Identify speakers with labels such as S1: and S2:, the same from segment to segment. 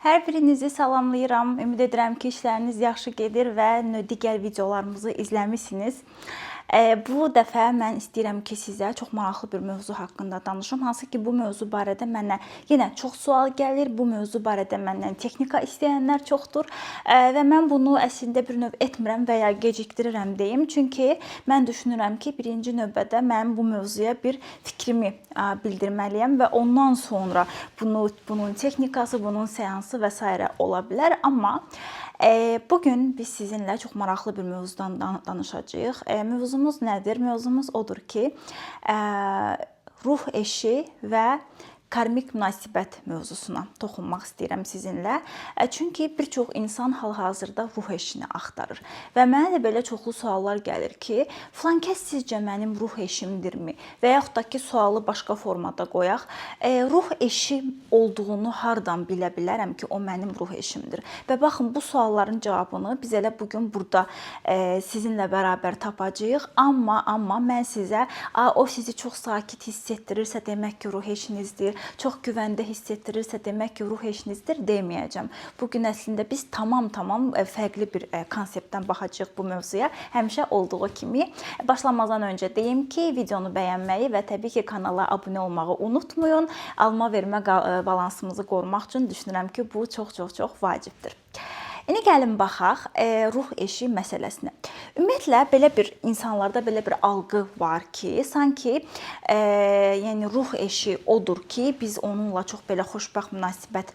S1: Hər birinizi salamlayıram. Ümid edirəm ki, işləriniz yaxşı gedir və digər videolarımızı izləmisiniz. Bu dəfə mən istəyirəm ki, sizə çox maraqlı bir mövzu haqqında danışım. Hansı ki, bu mövzu barədə mənə yenə çox sual gəlir. Bu mövzu barədə məndən texnika istəyənlər çoxdur və mən bunu əslində bir növ etmirəm və ya gecikdirirəm deyim. Çünki mən düşünürəm ki, birinci növbədə mən bu mövzuya bir fikrimi bildirməliyəm və ondan sonra bunun texnikası, bunun seansı və s. ola bilər. Amma bugün biz sizinlə çox maraqlı bir mövzudan danışacağıq. Mövzumuz nədir? Mövzumuz odur ki, ruh eşi və karmik münasibət mövzusuna toxunmaq istəyirəm sizinlə. Çünki bir çox insan hal-hazırda ruh eşini axtarır və mənə də belə çoxlu suallar gəlir ki, filan kəs sizcə mənim ruh eşimdirmi? Və yaxud da ki, sualı başqa formada qoyaq. Ruh eşi olduğunu hardan bilə bilərəm ki, o mənim ruh eşimdir? Və baxın, bu sualların cavabını biz elə bugün burada sizinlə bərabər tapacağıq. Amma mən sizə o sizi çox sakit hiss etdirirsə, demək ki, ruh eşinizdir. Çox güvəndə hiss etdirirsə, demək ki, ruh eşinizdir deməyəcəm. Bugün əslində biz tamam fərqli bir konseptdən baxacağıq bu mövzuya. Həmişə olduğu kimi. Başlamazdan öncə deyim ki, videonu bəyənməyi və təbii ki, kanala abunə olmağı unutmayın. Alma-vermə balansımızı qorumaq üçün düşünürəm ki, bu çox vacibdir. İndi gəlin baxaq ruh eşi məsələsinə. Ümumiyyətlə belə bir insanlarda belə bir algı var ki, sanki yəni ruh eşi odur ki, biz onunla çox belə xoşbəxt münasibət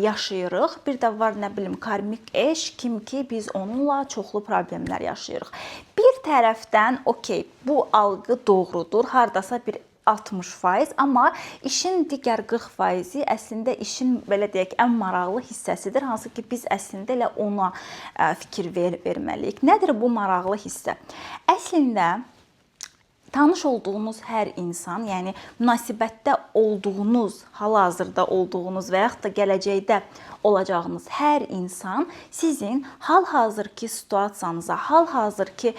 S1: yaşayırıq. Bir də var nə bilim karmik eş, kim ki biz onunla çoxlu problemlər yaşayırıq. Bir tərəfdən okey, bu algı doğrudur. Hardasa bir 60%, amma işin digər 40%-i əslində işin belə deyək ən maraqlı hissəsidir. Hansı ki biz əslində elə ona fikir verməliyik. Nədir bu maraqlı hissə? Əslində tanış olduğunuz hər insan, yəni münasibətdə olduğunuz, hal-hazırda olduğunuz və yaxud da gələcəkdə olacağınız hər insan sizin hal-hazırki situasiyanıza, hal-hazırki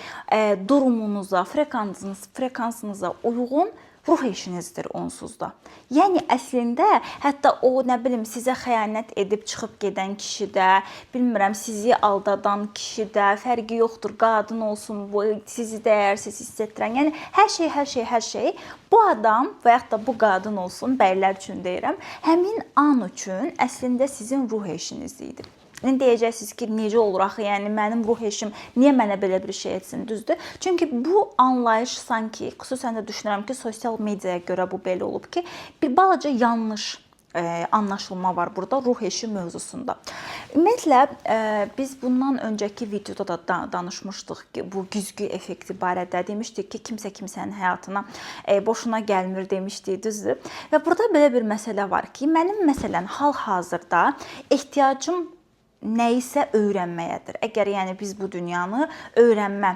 S1: durumunuza, frekansınıza uyğun ruh eşinizdir onsuz da. Yəni əslində hətta o nə bilim sizə xəyanət edib çıxıb gedən kişi də, bilmirəm sizi aldadan kişi də, fərqi yoxdur, qadın olsun, bu sizi dəyərsiz hiss etdirən. Yəni hər şey bu adam və yaxud da bu qadın olsun, bəylər üçün deyirəm, həmin an üçün əslində sizin ruh eşiniz idi. İndi deyəcəksiniz ki, necə olur axı, yəni mənim ruh eşim niyə mənə belə bir şey etsin, düzdür? Çünki bu anlayış sanki, xüsusən də düşünürəm ki, sosial mediaya görə bu belə olub ki, bir balaca yanlış anlaşılma var burada ruh eşi mövzusunda. Ümumiyyətlə, biz bundan öncəki videoda da danışmışdıq ki, bu güzgü effekti barədə demişdik ki, kimsə kimsənin həyatına boşuna gəlmir demişdik, düzdür? Və burada belə bir məsələ var ki, mənim məsələn hal-hazırda ehtiyacım nəyisə öyrənməyədir. Əgər yəni biz bu dünyanı öyrənmə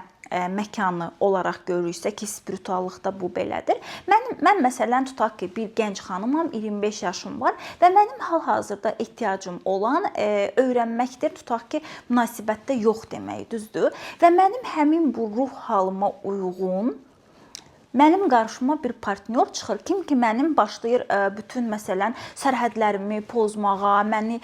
S1: məkanı olaraq görürüksə ki, spirituallıqda bu belədir. Mən məsələn tutaq ki, bir gənc xanımam, 25 yaşım var və mənim hal-hazırda ehtiyacım olan öyrənməkdir. Tutaq ki, münasibətdə yox demək, düzdür? Və mənim həmin bu ruh halıma uyğun mənim qarşıma bir partnyor çıxır. Kim ki mənim başlayır bütün məsələn sərhədlərimi pozmağa, məni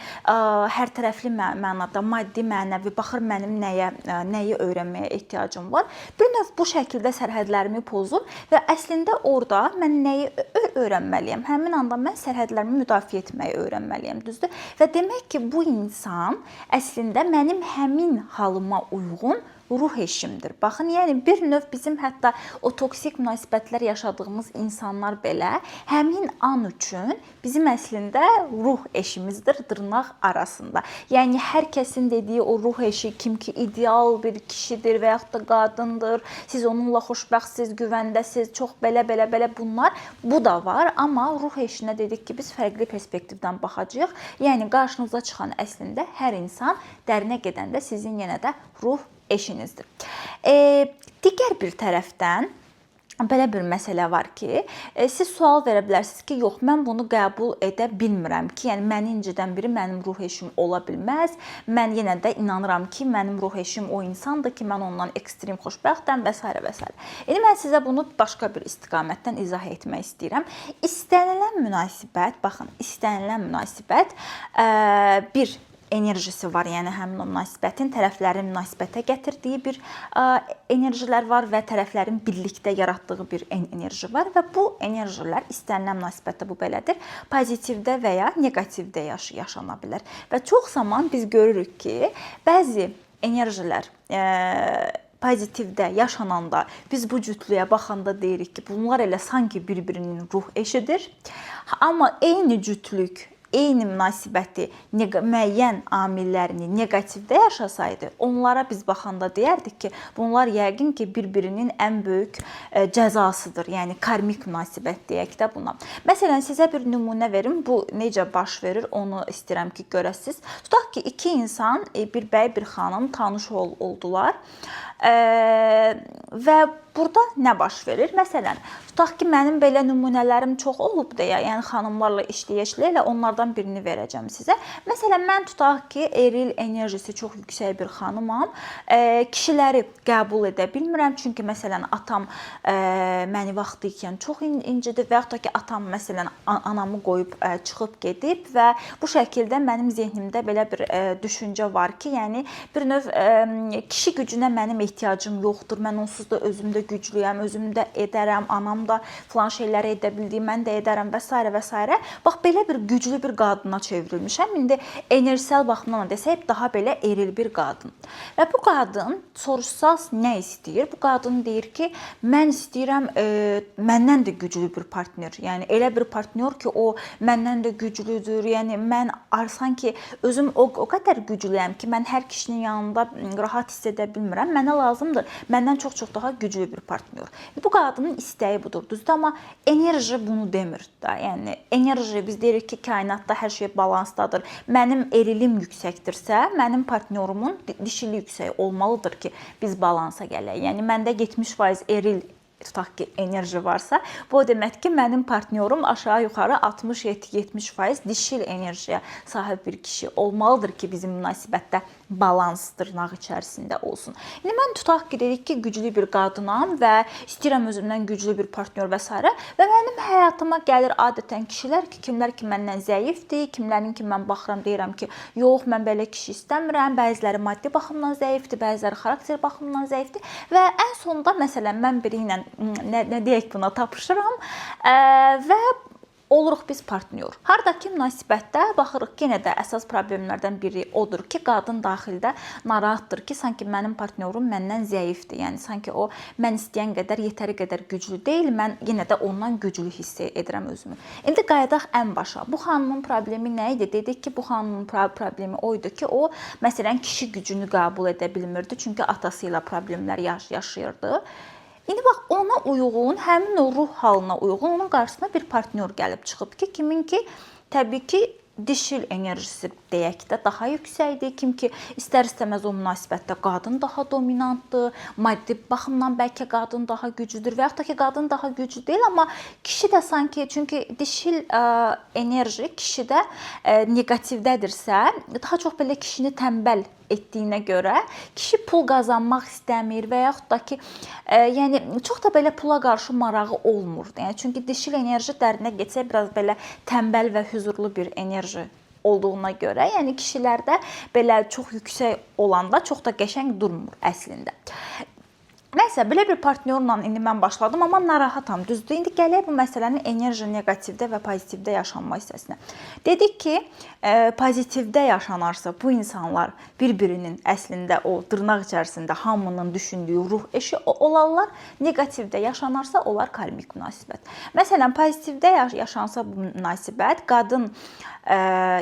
S1: hər tərəfli mənada, maddi, mənəvi baxır mənim nəyi öyrənməyə ehtiyacım var. Bir növ bu şəkildə sərhədlərimi pozur və əslində orada mən nəyi öyrənməliyəm? Həmin anda mən sərhədlərimi müdafiə etməyi öyrənməliyəm, düzdür? Və demək ki, bu insan əslində mənim həmin halıma uyğun ruh eşimdir. Baxın, yəni bir növ bizim hətta o toksik münasibətlər yaşadığımız insanlar belə həmin an üçün bizim əslində ruh eşimizdir dırnaq arasında. Yəni hər kəsin dediyi o ruh eşi kim ki ideal bir kişidir və yaxud da qadındır. Siz onunla xoşbəxtsiz, güvəndəsiz, çox belə bunlar bu da var, amma ruh eşinə dedik ki, biz fərqli perspektivdən baxacağıq. Yəni qarşınıza çıxan əslində hər insan dərinə gedəndə sizin yenə də ruh eşinizdir. Digər bir tərəfdən belə bir məsələ var ki, siz sual verə bilərsiniz ki, yox, mən bunu qəbul edə bilmirəm ki, yəni məni incidən biri mənim ruh eşim ola bilməz. Mən yenə də inanıram ki, mənim ruh eşim o insandır ki, mən ondan ekstrem xoşbəxtəm və s. və s. İndi mən sizə bunu başqa bir istiqamətdən izah etmək istəyirəm. İstənilən münasibət, baxın, istənilən münasibət bir enerjisi var, yəni həmin o münasibətin tərəflərin münasibətə gətirdiyi bir enerjilər var və tərəflərin birlikdə yaratdığı bir enerji var və bu enerjilər istənilən münasibətdə bu belədir, pozitivdə və ya neqativdə yaşana bilər. Və çox zaman biz görürük ki, bəzi enerjilər pozitivdə yaşananda biz bu cütlüyə baxanda deyirik ki, bunlar elə sanki bir-birinin ruh eşidir. Amma eyni cütlük, eyni münasibəti müəyyən amillərini neqativdə yaşasaydı, onlara biz baxanda deyərdik ki, bunlar yəqin ki, bir-birinin ən böyük cəzasıdır. Yəni karmik münasibət deyək də buna. Məsələn, sizə bir nümunə verim. Bu necə baş verir, onu istəyirəm ki, görəsiniz. Tutaq ki, iki insan, bir bəy, bir xanım tanış oldular. Və burada nə baş verir? Məsələn, tutaq ki, mənim belə nümunələrim çox olub deyə, yəni xanımlarla işləyə-işləyə onlardan birini verəcəm sizə. Məsələn, mən tutaq ki, eril enerjisi çox yüksək bir xanımam. Kişiləri qəbul edə bilmirəm, çünki məsələn, atam məni vaxtı ikən çox incidi və yaxud da ki, atam məsələn, anamı qoyub çıxıb gedib və bu şəkildə mənim zehnimdə belə bir düşüncə var ki, yəni bir növ kişi gücünə mənim ehtiyacım yoxdur. Mən onsuz da özümdə güclüyəm, özüm də edərəm, anam da filan şeyləri edə bildiyi, mən də edərəm və s. və s. Bax, belə bir güclü bir qadına çevrilmişəm. İndi enerjisel baxımdan desək, daha belə eril bir qadın. Və bu qadın soruşsaz nə istəyir? Bu qadın deyir ki, mən istəyirəm məndən də güclü bir partner. Yəni elə bir partnyor ki, o məndən də güclüdür. Yəni mən sanki özüm o qədər güclüyəm ki, mən hər kişinin yanında rahat hiss edə bilmirəm. Mənə lazımdır məndən çox daha güclü bir partnyor. Bu qadının istəyi budur, düzdür, amma enerji bunu demir də. Yəni enerji, biz deyirik ki, kainatda hər şey balansdadır. Mənim erilim yüksəkdirsə, mənim partnyorumun dişili yüksək olmalıdır ki, biz balansa gələk. Yəni məndə 70% eril tutaq ki, enerji varsa, bu o deməkdir ki, mənim partnyorum aşağı-yuxarı 60-70% dişil enerjiyə sahib bir kişi olmalıdır ki, bizim münasibətdə balans dırnaq içərisində olsun. İndi mən tutaq ki, dedik ki, güclü bir qadınam və istəyirəm özümdən güclü bir partnyor və s. Və mənim həyatıma gəlir adətən kişilər ki, kimlər ki, məndən zəifdir, kimlərin ki, mən baxıram, deyirəm ki, yox, mən belə kişi istəmirəm, bəziləri maddi baxımdan zəifdir, bəziləri xarakter baxımdan zəifdir və ən sonunda, məsələn, mən biri ilə nə deyək buna tapışıram və oluruq biz partnyor. Hardakı münasibətdə baxırıq ki, yenə də əsas problemlərdən biri odur ki, qadın daxildə narahatdır ki, sanki mənim partnyorum məndən zəifdir. Yəni sanki o mən istəyən qədər, yetəri qədər güclü deyil, mən yenə də ondan güclü hiss edirəm özümü. İndi qayıdaq ən başa. Bu xanımın problemi nə idi? Dedik ki, bu xanımın problemi o idi ki, o məsələn kişi gücünü qəbul edə bilmirdi, çünki atası ilə problemlər yaşayırdı. İndi bax, ona uyğun, həmin o ruh halına uyğun onun qarşısına bir partnyor gəlib çıxıb ki, kimin ki, təbii ki, dişil enerjisi deyək də daha yüksəkdir. Kim ki, istər-istəməz o münasibətdə qadın daha dominantdır, maddi baxımdan bəlkə qadın daha güclüdür və yaxud da ki, qadın daha güclü deyil, amma kişi də sanki, çünki dişil enerji kişidə neqativdədirsə, daha çox belə kişini tənbəl etdiyinə görə kişi pul qazanmaq istəmir və yaxud da ki, yəni çox da belə pula qarşı marağı olmur. Yəni çünki dişil enerji dərinə getsə biraz belə tənbəl və hüzurlu bir enerji olduğuna görə, yəni kişilərdə belə çox yüksək olanda çox da qəşəng durmur əslində. Nəysə, belə bir partnyorla indi mən başladım, amma narahatam, düzdür. İndi gələk bu məsələnin enerji neqativdə və pozitivdə yaşanma hissəsinə. Dedik ki, pozitivdə yaşanarsa bu insanlar bir-birinin əslində o dırnaq içərisində hamının düşündüyü ruh eşi olarlar. Neqativdə yaşanarsa onlar karmik münasibət. Məsələn, pozitivdə yaşansa bu münasibət, qadın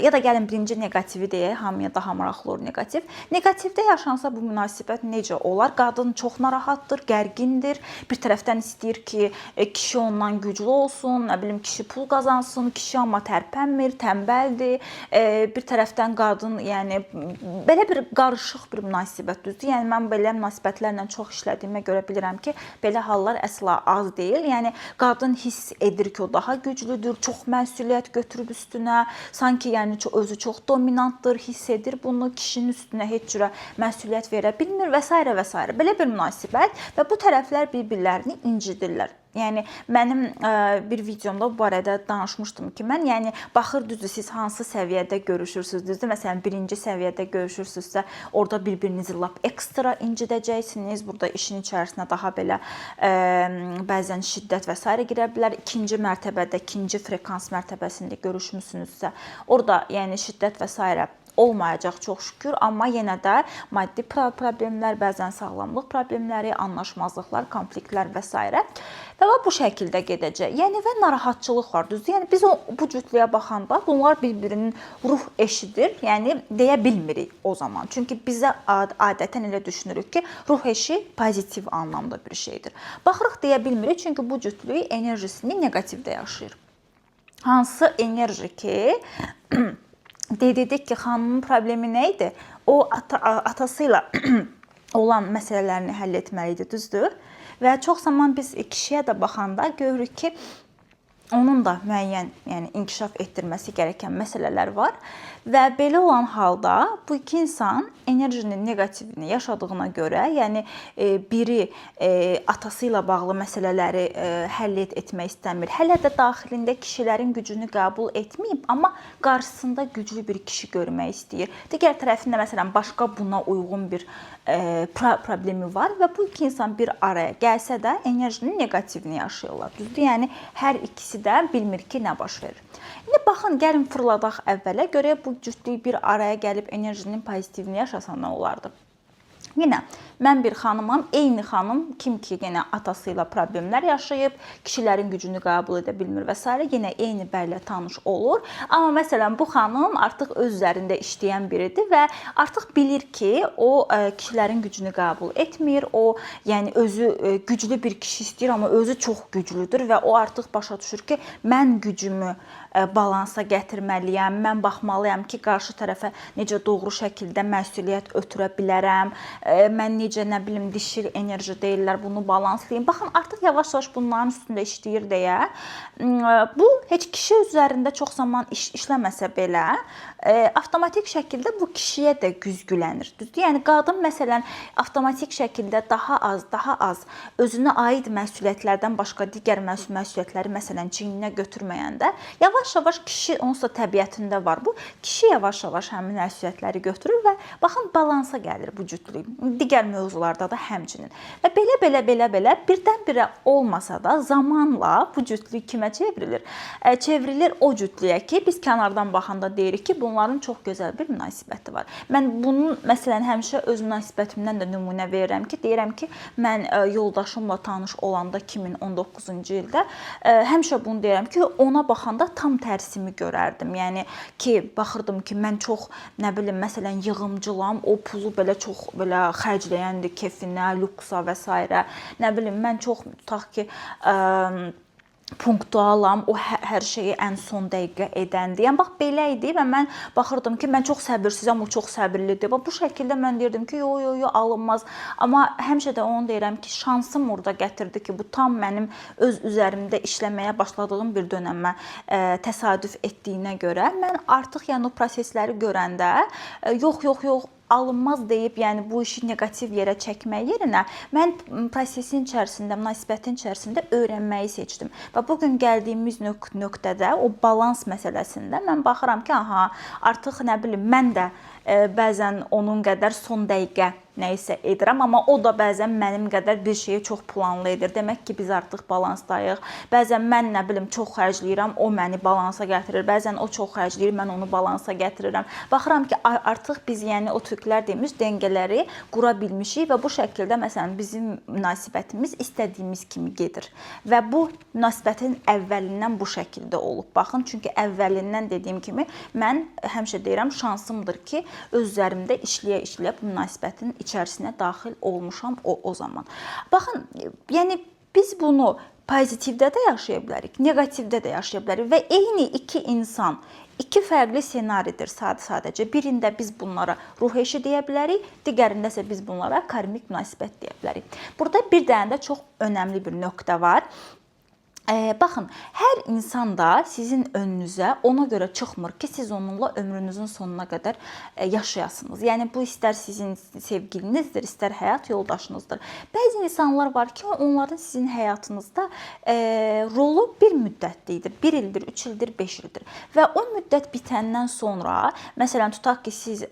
S1: ya da gəlin birinci neqativi deyək, hamıya daha maraqlı olur neqativ. Neqativdə yaşansa bu münasibət necə olar? Qadın çox narahatdır, narahatdır, gərgindir. Bir tərəfdən istəyir ki, kişi ondan güclü olsun, nə bilim kişi pul qazansın, kişi amma tərpənmir, tənbəldir. Bir tərəfdən qadın, yəni belə bir qarışıq bir münasibət düzdür. Yəni mən belə münasibətlərlə çox işlədiyimə görə bilirəm ki, belə hallar əsla az deyil. Yəni qadın hiss edir ki, o daha güclüdür, çox məsuliyyət götürüb üstünə, sanki yəni özü çox dominantdır, hiss edir bunu, kişinin üstünə heç cürə məsuliyyət verə bilmir və s. və s. Belə bir münasibət və bu tərəflər bir-birlərini incidirlər. Yəni mənim bir videomda bu barədə danışmışdım ki, mən yəni baxır düzdür siz hansı səviyyədə görüşürsüz, düzdür? Məsələn, birinci səviyyədə görüşürsünüzsə, orada bir-birinizi lap ekstra incidəcəksiniz. Burada işin içərisinə daha belə bəzən şiddət və s. girə bilər. İkinci mərtəbədə, ikinci frekans mərtəbəsində görüşmüsünüzsə, orada yəni şiddət və s. olmayacaq çox şükür, amma yenə də maddi problemlər, bəzən sağlamlıq problemləri, anlaşmazlıqlar, konfliktlər və s. və bu şəkildə gedəcək. Yəni və narahatçılıq var, düzdür? Yəni biz bu cütlüyə baxanda bunlar bir-birinin ruh eşidir. Yəni deyə bilmirik o zaman. Çünki bizə adətən elə düşünürük ki, ruh eşi pozitiv anlamda bir şeydir. Baxırıq deyə bilmirik, çünki bu cütlük enerjisini neqativdə yaşayır. Hansı enerji ki, dedik ki, xanımın problemi nə idi? O atasıyla olan məsələlərini həll etməlidir, düzdür? Və çox zaman biz kişiyə də baxanda görürük ki, onun da müəyyən, yəni inkişaf etdirməsi gərəkən məsələlər var və belə olan halda bu iki insan enerjinin neqativini yaşadığına görə, yəni biri atası ilə bağlı məsələləri həll etmək istəmir. Hələ də daxilində kişilərin gücünü qəbul etməyib, amma qarşısında güclü bir kişi görmək istəyir. Digər tərəfində məsələn başqa buna uyğun bir problemi var və bu iki insan bir araya gəlsə də enerjinin neqativini yaşayırlar. Düzdür? Yəni hər ikisi də bilmir ki, nə baş verir. İndi baxın, gəlin fırladaq əvvələ görə bu cütlük bir araya gəlib enerjinin pozitivini yaşasa nə olardı? Yenə mən bir xanımam, eyni xanım kim ki yenə atası ilə problemlər yaşayıb, kişilərin gücünü qəbul edə bilmir və s. yenə eyni bərlə tanış olur. Amma məsələn bu xanım artıq öz üzərində işləyən biridir və artıq bilir ki, o kişilərin gücünü qəbul etmir. O yəni özü güclü bir kişi istəyir, amma özü çox güclüdür və o artıq başa düşür ki, mən gücümü balansa gətirməliyəm. Mən baxmalıyam ki, qarşı tərəfə necə doğru şəkildə məsuliyyət ötürə bilərəm. Mən necə, nə bilim, dişil enerji deyirlər, bunu balanslayım. Baxın, artıq yavaş-yavaş bunların üstündə işləyir deyə. Bu, heç kişi üzərində çox zaman işləməsə belə, avtomatik şəkildə bu kişiyə də güzgülənir. Düzdür? Yəni, qadın məsələn, avtomatik şəkildə daha az özünə aid məsuliyyətlərdən başqa digər məsuliyyətləri məsələn çiyninə götürməyəndə, yavaş-yavaş kişi, onsuz da təbiətində var bu, kişi yavaş-yavaş həmin məsuliyyətləri götürür və baxın, balansa gəlir bu cütlük. Digər mövzularda da həmçinin. Və belə birdən-birə olmasa da zamanla bu cütlük kimə çevrilir? Çevrilir o cütlüyə ki, biz kənardan baxanda deyirik ki, bunların çox gözəl bir münasibəti var. Mən bunun məsələn həmişə öz münasibətimdən də nümunə verirəm ki, deyirəm ki, mən yoldaşımla tanış olanda 2019-cu ildə həmişə bunu deyirəm ki, ona baxanda tam tərsimi görərdim. Yəni ki, baxırdım ki, mən çox, nə bilim, məsələn, yığımcılam, o pulu belə çox belə xərcləyəndir kefinə, lüksa və s. Nə bilim, mən çox tutaq ki, punktualam, o hər şeyi ən son dəqiqə edəndir. Yəni bax belə idi və mən baxırdım ki, mən çox səbirsizəm, o çox səbirlidir. Bu şəkildə mən deyirdim ki, yo alınmaz. Amma həmişə də onu deyirəm ki, şansım orada gətirdi ki, bu tam mənim öz üzərimdə işləməyə başladığım bir dönəmə təsadüf etdiyinə görə mən artıq yəni o prosesləri görəndə yox alınmaz deyib, yəni bu işi neqativ yerə çəkmək yerinə mən prosesin içərisində, münasibətin içərisində öyrənməyi seçdim. Və bugün gəldiyimiz nöqtədə o balans məsələsində mən baxıram ki, artıq nə bilim, mən də bəzən onun qədər son dəqiqə nəyisə edirəm, amma o da bəzən mənim qədər bir şeyi çox planlı edir. Demək ki, biz artıq balansdayıq. Bəzən mən nə bilim çox xərcləyirəm, o məni balansa gətirir. Bəzən o çox xərcləyir, mən onu balansa gətirirəm. Baxıram ki, artıq biz yəni o türklər demiş dəngələri qura bilmişik və bu şəkildə məsələn bizim münasibətimiz istədiyimiz kimi gedir. Və bu münasibətin əvvəlindən bu şəkildə olub. Baxın, çünki əvvəlindən dediyim kimi mən həmişə deyirəm şansımdır ki, öz üzərimdə işləyə bu münasibətin içərisinə daxil olmuşam o zaman. Baxın, yəni biz bunu pozitivdə də yaşaya bilərik, neqativdə də yaşaya bilərik və eyni iki insan iki fərqli ssenaridir sadəcə. Birində biz bunlara ruh eşi deyə bilərik, digərində isə biz bunlara karmik münasibət deyə bilərik. Burada bir dənə də çox önəmli bir nöqtə var. Baxın, hər insan da sizin önünüzə ona görə çıxmır ki, siz onunla ömrünüzün sonuna qədər yaşayasınız. Yəni bu istər sizin sevgilinizdir, istər həyat yoldaşınızdır. Bəzi insanlar var ki, onların sizin həyatınızda rolu bir müddətlidir. 1 ildir, 3 ildir, 5 ildir. Və o müddət bitəndən sonra, məsələn, tutaq ki, siz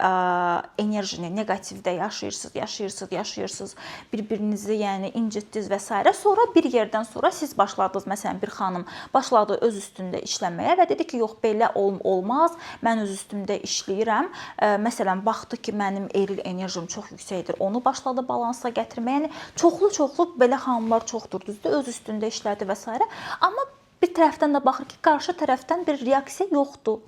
S1: enerjini neqativdə yaşayırsınız, bir-birinizi yəni incitdiniz və s. Sonra bir yerdən sonra siz başladınız, məsələn, bir xanım başladı öz üstündə işləməyə və dedi ki, yox, belə olmaz, mən öz üstümdə işləyirəm. Məsələn, baxdı ki, mənim eril enerjim çox yüksəkdir, onu başladı balansa gətirməyə. Yəni, çoxlu belə xanımlar çoxdur, düzdür, öz üstündə işlədi və s. Amma bir tərəfdən də baxır ki, qarşı tərəfdən bir reaksiya yoxdur.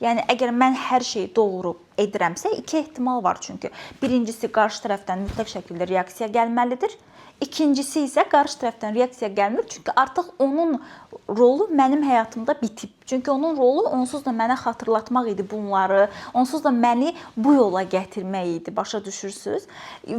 S1: Yəni, əgər mən hər şeyi doğru edirəmsə, iki ehtimal var çünki. Birincisi, qarşı tərəfdən mütləq şəkildə reaksiya gəlməlidir. İkincisi isə qarşı tərəfdən reaksiya gəlmir, çünki artıq onun rolu mənim həyatımda bitib. Çünki onun rolu onsuz da mənə xatırlatmaq idi bunları, onsuz da məni bu yola gətirmək idi, başa düşürsünüz?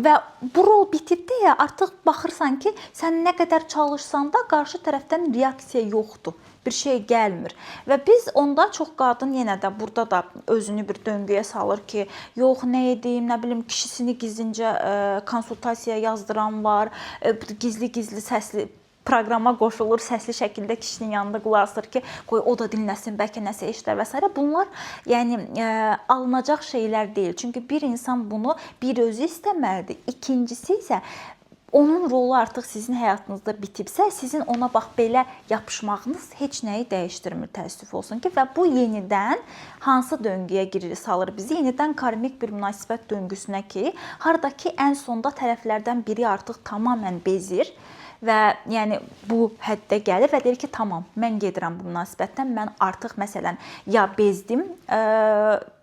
S1: Və bu rol bitib deyə artıq baxırsan ki, sən nə qədər çalışsan da qarşı tərəfdən reaksiya yoxdur. Bir şey gəlmir. Və biz onda çox qadın yenə də burada da özünü bir döngüyə salır ki, yox, nə edim, nə bilim, kişisini gizlincə konsultasiyaya yazdıran var, gizli səsli proqrama qoşulur, səsli şəkildə kişinin yanında qulaq asır ki, qoy o da dinləsin, bəlkə nəsə eşidər və s. Bunlar yəni alınacaq şeylər deyil. Çünki bir insan bunu bir özü istəməlidir. İkincisi isə onun rolu artıq sizin həyatınızda bitibsə, sizin ona bax belə yapışmağınız heç nəyi dəyişdirmir, təəssüf olsun ki, və bu yenidən hansı döngüyə girir, salır bizi? Yenidən karmik bir münasibət döngüsünə ki, hardakı ən sonda tərəflərdən biri artıq tamamilə bezir və yəni bu həddə gəlir və deyir ki, tamam, mən gedirəm bu münasibətdən, mən artıq məsələn ya bezdim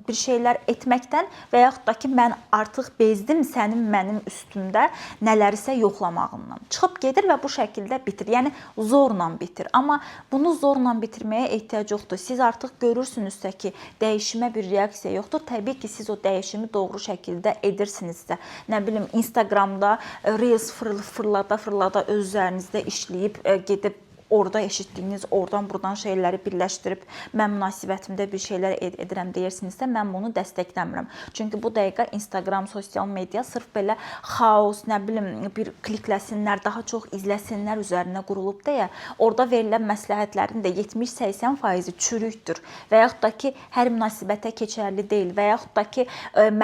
S1: bir şeylər etməkdən və yaxud da ki, mən artıq bezdim sənin mənim üstümdə nələrisə yoxlamağından. Çıxıb gedir və bu şəkildə bitir. Yəni zorla bitir. Amma bunu zorla bitirməyə ehtiyac yoxdur. Siz artıq görürsünüzsə ki, dəyişimə bir reaksiya yoxdur. Təbii ki, siz o dəyişimi doğru şəkildə edirsinizsə. Nə bilim, Instagramda Reels fırlada öz üzərinizdə işləyib gedib orada eşitdiyiniz, oradan-buradan şeyləri birləşdirib mən münasibətimdə bir şeylər edirəm deyirsinizsə, mən bunu dəstəkləmirəm. Çünki bu dəqiqə Instagram, sosial media sırf belə xaos, nə bilim, bir klikləsinlər, daha çox izləsinlər üzərinə qurulub deyə, orada verilən məsləhətlərin də 70-80% çürükdür və yaxud da ki, hər münasibətə keçərli deyil və yaxud da ki,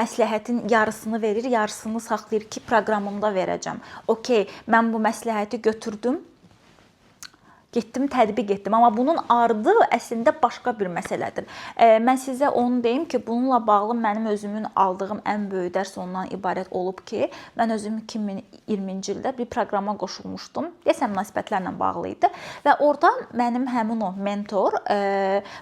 S1: məsləhətin yarısını verir, yarısını saxlayır ki, proqramımda verəcəm. Okey, mən bu məsləhəti götürdüm, getdim, tətbiq etdim. Amma bunun ardı əslində başqa bir məsələdir. Mən sizə onu deyim ki, bununla bağlı mənim özümün aldığım ən böyük dərs ondan ibarət olub ki, mən özüm 2020-ci ildə bir proqrama qoşulmuşdum. Deyəsən, münasibətlərlə bağlı idi. Və orada mənim həmin o mentor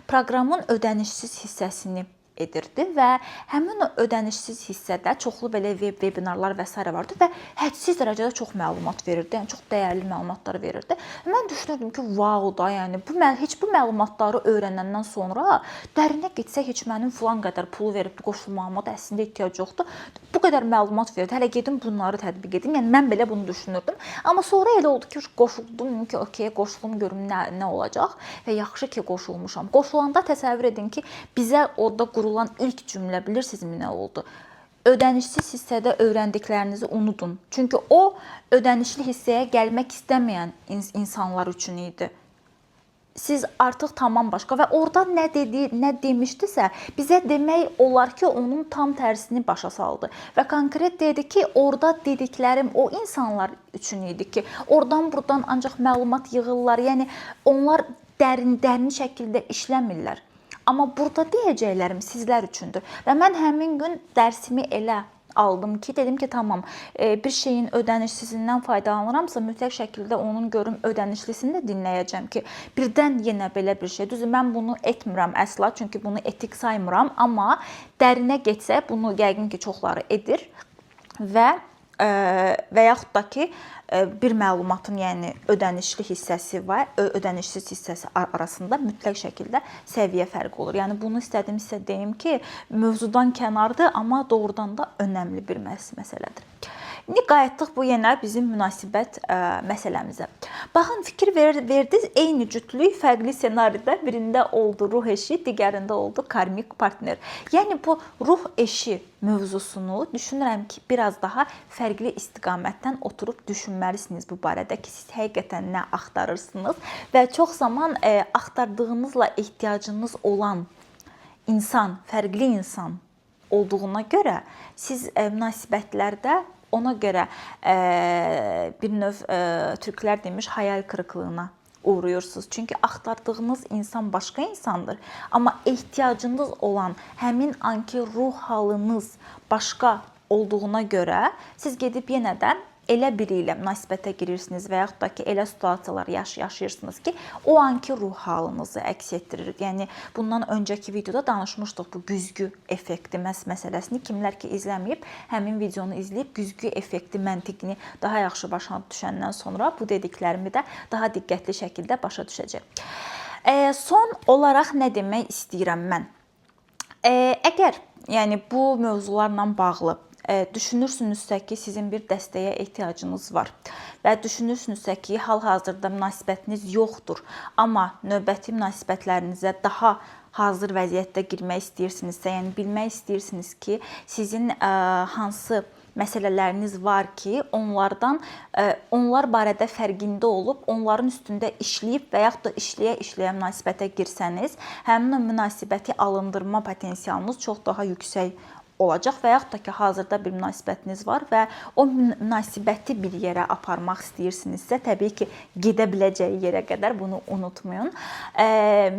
S1: proqramın ödənişsiz hissəsini edirdi və həmin o ödənişsiz hissədə çoxlu belə vebinarlar və s. vardı və hədsiz dərəcədə çox məlumat verirdi, yəni çox dəyərli məlumatlar verirdi. Mən düşünürdüm ki, vau da, yəni heç bu məlumatları öyrənəndən sonra dərinə getsək heç mənim filan qədər pulu verib qoşulmağıma da əslində ehtiyac yoxdur. Bu qədər məlumat verirdi. Hələ gedim bunları tətbiq edim. Yəni mən belə bunu düşünürdüm. Amma sonra elə oldu ki, qoşuldum ki, okey, qoşulum görüm nə olacaq və yaxşı ki, qoşulmuşam. Qoşulanda təsəvvür edin ki, bizə orada qurulan ilk cümlə bilirsinizmi nə oldu? Ödənişsiz hissədə öyrəndiklərinizi unudun. Çünki o ödənişli hissəyə gəlmək istəməyən insanlar üçün idi. Siz artıq tamam başqa və orada nə demişdisə, bizə demək olar ki, onun tam tərsini başa saldı. Və konkret dedi ki, orada dediklərim o insanlar üçün idi ki, oradan buradan ancaq məlumat yığırlar. Yəni onlar dərin şəkildə işləmirlər. Amma burada deyəcəklərim sizlər üçündür. Və mən həmin gün dərsimi elə aldım ki, dedim ki, tamam, bir şeyin ödənişsizindən faydalanıramsa, mütləq şəkildə onun görüm ödənişlisini də dinləyəcəm ki, birdən yenə belə bir şey. Düzdür, mən bunu etmirəm əsla, çünki bunu etik saymıram, amma dərinə getsək, bunu yəqin ki, çoxları edir. və yaxud da ki, bir məlumatın, yəni ödənişli hissəsi var, ödənişsiz hissəsi arasında mütləq şəkildə səviyyə fərqi olur. Yəni bunu istədim sizə deyim ki, mövzudan kənardır, amma doğrudan da önəmli bir məsələdir. İndi qayıtdıq bu yenə bizim münasibət məsələmizə. Baxın, fikir verdiniz, eyni cütlük fərqli ssenaridə birində oldu ruh eşi, digərində oldu karmik partner. Yəni bu ruh eşi mövzusunu düşünürəm ki, biraz daha fərqli istiqamətdən oturub düşünməlisiniz bu barədə ki, siz həqiqətən nə axtarırsınız və çox zaman axtardığınızla ehtiyacınız olan insan, fərqli insan olduğuna görə siz münasibətlərdə ona görə bir növ türklər demiş hayal kırıklığına uğrayırsınız. Çünki axtardığınız insan başqa insandır. Amma ehtiyacınız olan həmin anki ruh halınız başqa olduğuna görə siz gedib yenə də elə biri ilə münasibətə girirsiniz və yaxud da ki, elə situasiyalar yaşayırsınız ki, o anki ruh halınızı əks etdirir. Yəni, bundan öncəki videoda danışmışdıq bu güzgü effekti məsələsini. Kimlər ki, izləməyib, həmin videonu izləyib güzgü effekti məntiqini daha yaxşı başa düşəndən sonra bu dediklərimi də daha diqqətli şəkildə başa düşəcək. Son olaraq nə demək istəyirəm mən? Əgər yəni, bu mövzularla bağlı düşünürsünüzsə ki, sizin bir dəstəyə ehtiyacınız var və düşünürsünüzsə ki, hal-hazırda münasibətiniz yoxdur, amma növbəti münasibətlərinizə daha hazır vəziyyətdə girmək istəyirsinizsə, yəni bilmək istəyirsiniz ki, sizin hansı məsələləriniz var ki, onlar barədə fərqində olub, onların üstündə işləyib və yaxud da işləyə-işləyə münasibətə girsəniz, həmin o münasibəti alındırma potensialınız çox daha yüksək olacaq və yaxud da ki, hazırda bir münasibətiniz var və o münasibəti bir yerə aparmaq istəyirsinizsə, təbii ki, gedə biləcəyi yerə qədər bunu unutmayın.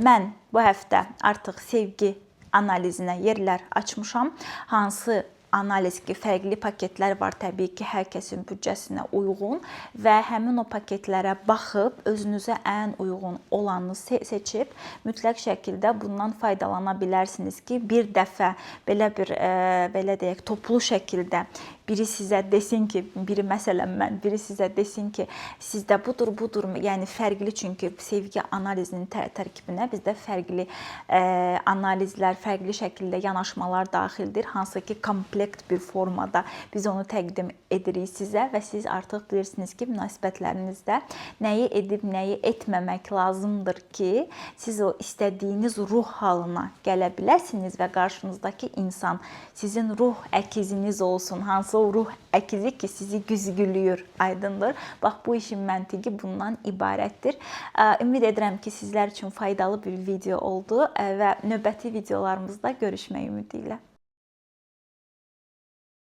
S1: Mən bu həftə artıq sevgi analizinə yerlər açmışam. Hansı analiz ki, fərqli paketlər var, təbii ki, hər kəsin büdcəsinə uyğun və həmin o paketlərə baxıb özünüzə ən uyğun olanı seçib mütləq şəkildə bundan faydalana bilərsiniz ki, bir dəfə belə deyək, toplu şəkildə biri sizə desin ki, biri məsələn mən, biri sizə desin ki, sizdə budur, yəni fərqli, çünki sevgi analizinin tərkibinə bizdə fərqli analizlər, fərqli şəkildə yanaşmalar daxildir, hansı ki, komplekt bir formada biz onu təqdim edirik sizə və siz artıq bilirsiniz ki, münasibətlərinizdə nəyi edib, nəyi etməmək lazımdır ki, siz o istədiyiniz ruh halına gələ biləsiniz və qarşınızdakı insan sizin ruh əkiziniz olsun, hansı o ruh əkizi ki, sizi güzgülüyür, aydındır. Bax, bu işin məntiqi bundan ibarətdir. Ümid edirəm ki, sizlər üçün faydalı bir video oldu və növbəti videolarımızda görüşmək ümidi ilə.